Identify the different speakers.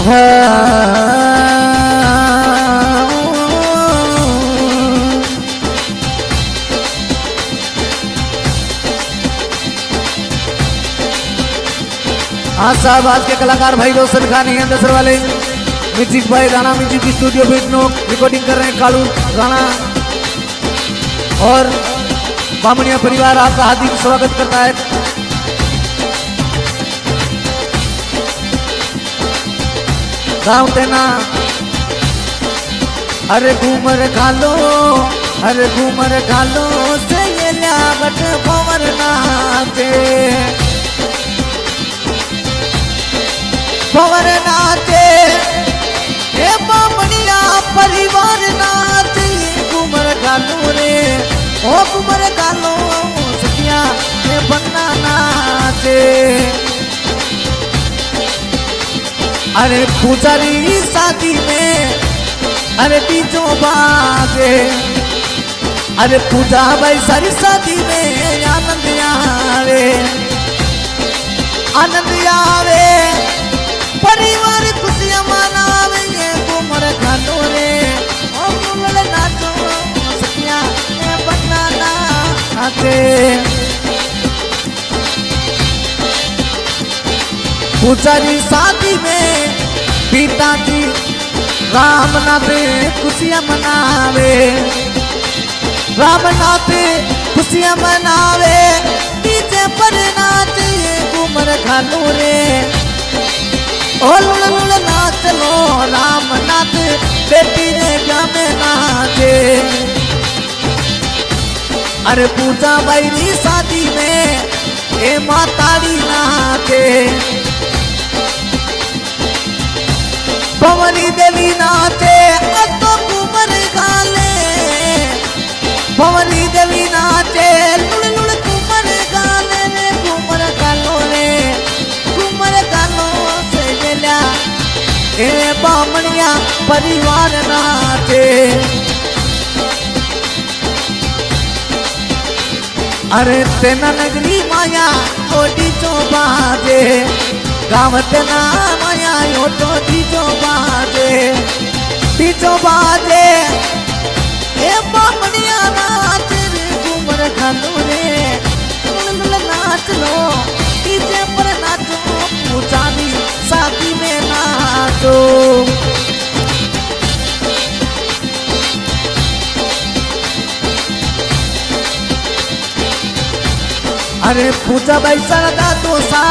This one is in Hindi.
Speaker 1: साहब आज के कलाकार भाई रोशन खान हैं दसर वाले म्यूजिक भाई राणा म्यूजिक स्टूडियो बिजनो रिकॉर्डिंग कर रहे हैं कालू राणा और बामणिया परिवार आपका हार्दिक स्वागत करता है। गाँव तेना अरे घूमर खालो से ये ल्यावट भंवर नाचे भंवर नाचे हे बामणिया परिवार नाचे घूमर खालो रे ओ घूमर खालो सखिया हे बन्ना नाचे। अरे पुजारी शादी में अरे डीजो बाजे अरे पूजा भाई सारी शादी में आनंद आवे परिवार खुशियां मनावे ये घूमर खालो रे ओ घूमर नाचो सखिया ए बन्ना नाचे। पुजारी शादी में पिताजी राम नाथे खुशियां मनावे डीजे पर नाचे घूमर खालो रे ओ लुल नाच लो राम नाथ बेटी ने जामे नाचे। अरे पूजा भाई री शादी में ए माताड़ी नाचे भंवरी देवी नाचे तो घूमर गाले भंवरी देवी नाचे लुल घूमर गाले रे घूमर गालो से गेल्या ए बामणिया परिवार नाचे। अरे तेना नगरी माया ओडी चो बाजे गाँव तेना माया ओटो डीजो बाजे ए बामणिया नाच रे घूमर खालो रे लुल नाच लो डीजे पर नाचो पूजानी शादी में नाचो। अरे पूजा भाई सरदा दोसा